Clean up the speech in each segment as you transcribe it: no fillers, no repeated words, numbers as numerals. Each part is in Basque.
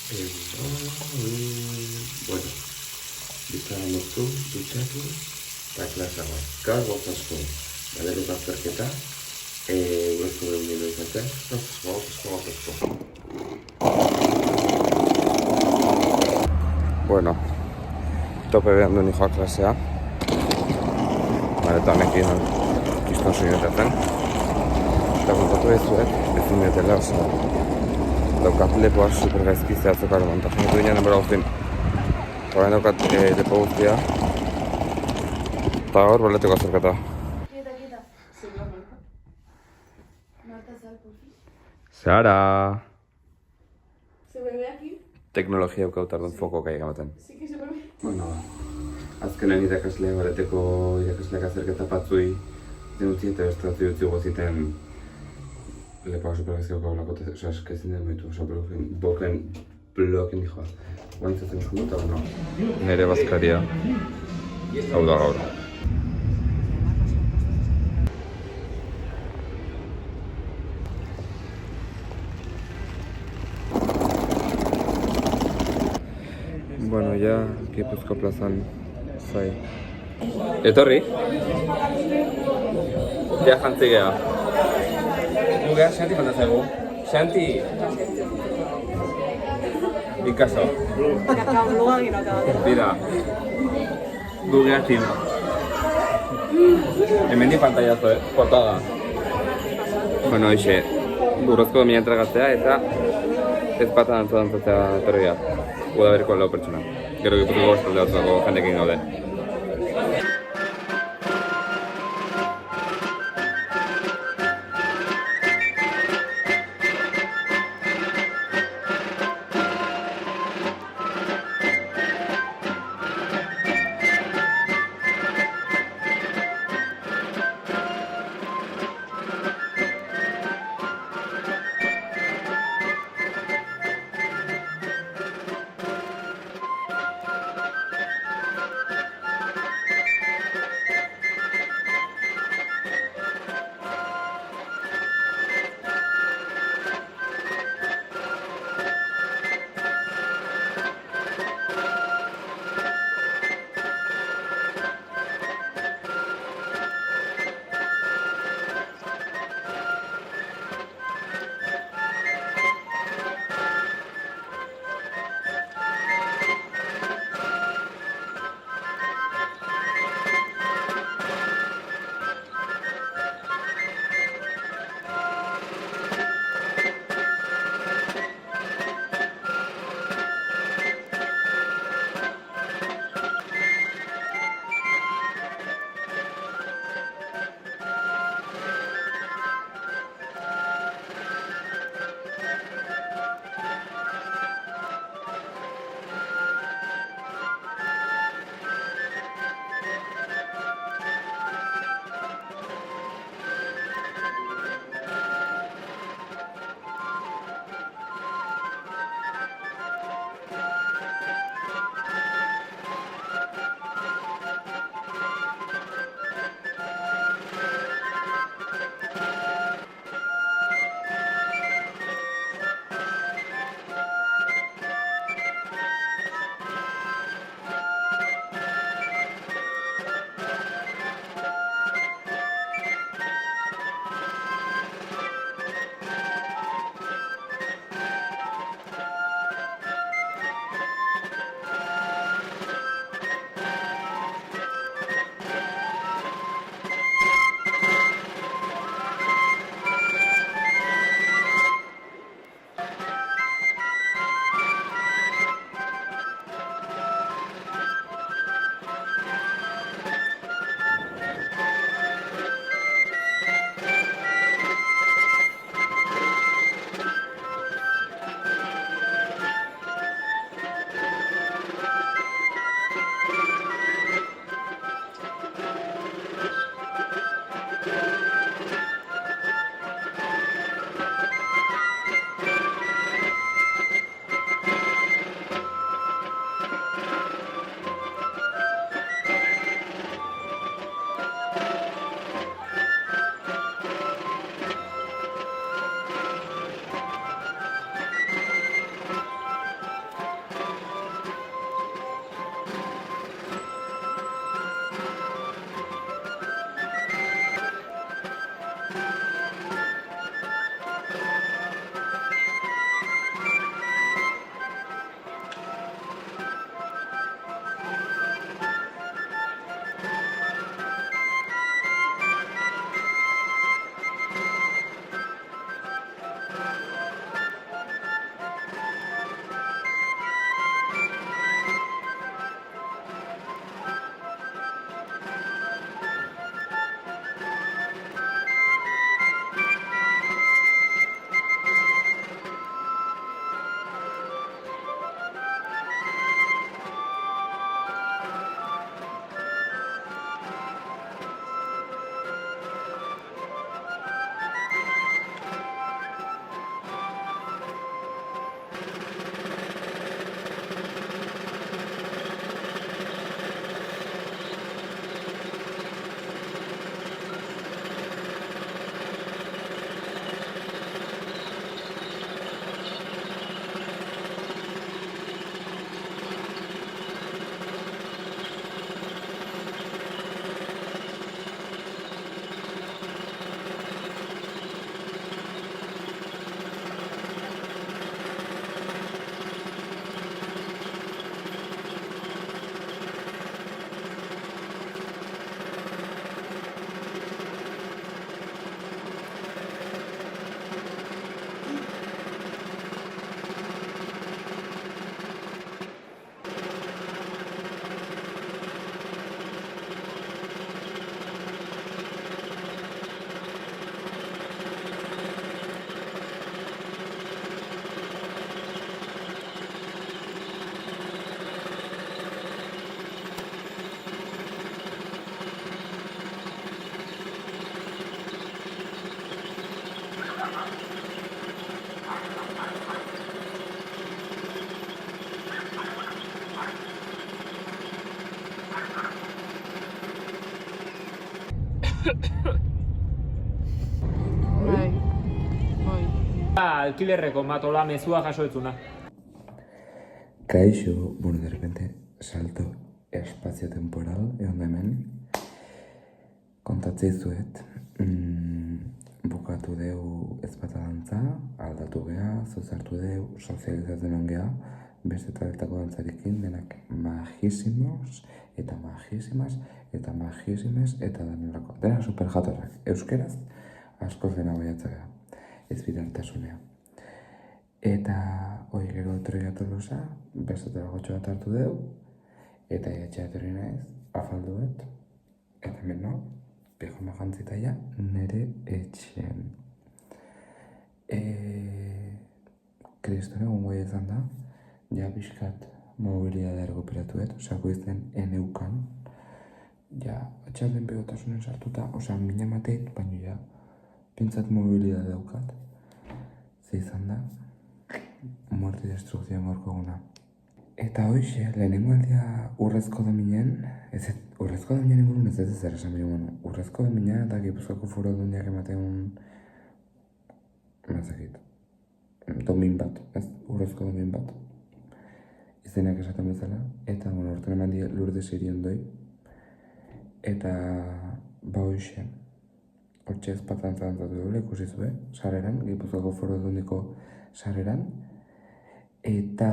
Bueno, bizarra moztu, dutxatu, eta klasa bat. Gaur botasko, baleruk azterketa, urezko behar nire izatea, botasko. Bueno, tope behar duen joa klasea. Eta honekin kiston soinetatzen. Eta kontatu bezuet, ezin dutela oso. Daukat lepoa super gaizki zehatzokaro montajenetu ginen denbora guztin. Horrein daukat lepo guztia. Eta hor baleteko azerketa. Quieta. Marta, sal, por fin. Zara! ¿Se me ve aquí? Teknologia eukau tardun foko kai gamaten. Sí que se me ve. Bueno, azkenen irakasleak baleteko irakasleak azerketa patzui denutzi eta bestratzi dutzi goziten lepoa supergazio gaulako eta eskazin den baitu, bloken dijoa. Guantzatzen eskundu eta bueno, nire bazkaria hau da gaur. Bueno, ja, Gipuzko plazan zai. Etorri? Ja jantzi geha. Gugea, Xanti falta zaigu. Xanti! Ikaso. Bida. Gugea tino. Hemendi pantaiazo, portada. Bueno, hoxe, burrozko domina entregatzea eta ez pata dantzatzea etorria. Udaberriko lau pertsona. Gero Gipuzkoako bestalde batzako jendekin gaude. Alkilerreko matola mezua jaso etzuna. Kaixo, bueno, de repente, salto espazio-temporal, egon da hemen. Kontatzei zuet, bukatu deu ezpata dantza, aldatu geha, zozartu deu, sozializatzen on geha, beste taletako dantzarekin, denak majísimos, eta magísimas, eta magísimes, eta danelako. Denak super jatorrak, euskeraz, askoz dena baiatza geha, ez bidartasunea. Eta, hoi gero etorri Tolosa, beste taragotxo bat hartu deu, eta etxea etorri naiz, afalduet, eta hemen no, pijama jantzita ja, nere etxean. Kristone gongoia izan da, ja pixkat mobilidadea ergoperatuet, osako izten eneukan, ja, atxalden begotasunen sartuta, osea, mina mateit, baina ja, pintzat mobilidadea daukat. Ze izan da, muerte destrukzioan gorko eguna. Eta hoxe, lehenengo aldia urrezko dominen, urrezko dominen ingurun ez zer esan behar, urrezko domina eta Gipuzkoako Foru Aldundiak ematen mazakit, domin bat, ez, urrezko domin bat. Izenak esaten bezala, eta, orten eman die Lourdes Iriondoi, eta, ba hoxe, hortxe ezpatan zantzatu dugu, ikusi zuen, sareran, Gipuzkoako Foru Aldundiko sareran, eta,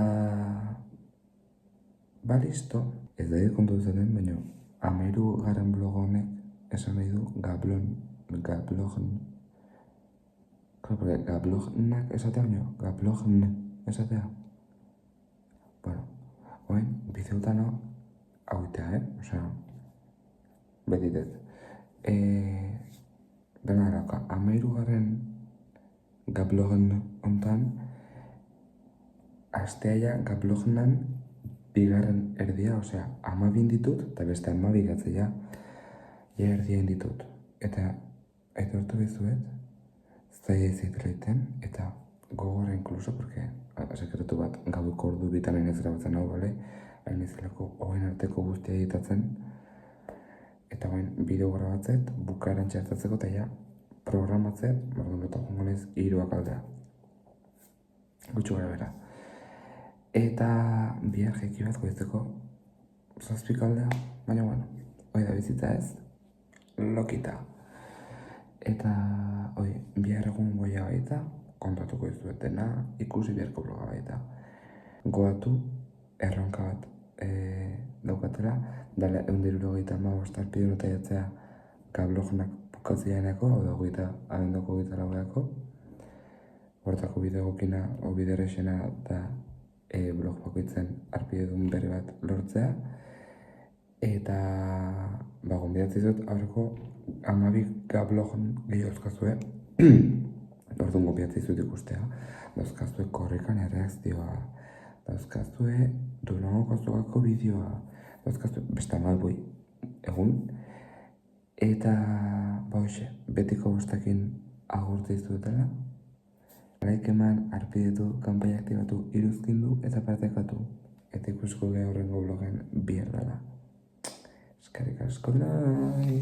ba listo, ez da kontu zaten, baina 13. blog honek esan nahi du gablognak esatea baino, gablogn esatea. Bueno, oin, bizeutano hauitea, osea, betitet. Dena erauka, 13. gablogn ontan, asteaia gablognan bigarren erdia, osea, 12 ditut, eta beste 12 gatzea, ja erdien ditut. Eta hortu bezuet, zaila izaitela iten, eta gogorra inkluso, porque sekretu bat gaueko ordu bitan ez erabatzen hau, bale? Hain izelako hogein arteko guztia editatzen, eta hogein bideo grabatzet, bukaeran txertatzeko, eta ja, programatzet, bardun bota jongonez, 3 aldea. Gutxu gara bera. Eta bihar jeki bat goizteko 7 aldea, baina bueno, hoi da bizitza ez, lokita. Eta bihar egun goia baita, kontatuko izuetena, ikusi biharko bloga baita. Goatu, erronka bat daukatela, dala 175 arpide nota jatzea gablognak bukatzeaneko, hau da abendoko 24ako, hortako bidegokina, o biderexena da blog bakoitzen arpidedun berri bat lortzea, eta gonbidatzen dut aurreko 12 gablogn gehiauzkazue, orduan gonbidatzen dut ikustea, dauzkazue korrikan erreakzioa, dauzkazue Durango kozogako bideoa, dauzkazue beste 12 egun, eta hoxe, betiko bostakin agurtze izuetela, like eman, arpidetu, kanpai aktibatu, iruzkindu eta partekatu. Eta ikusko geha horrengo blogen bihar dela. Eskerrik asko nahi!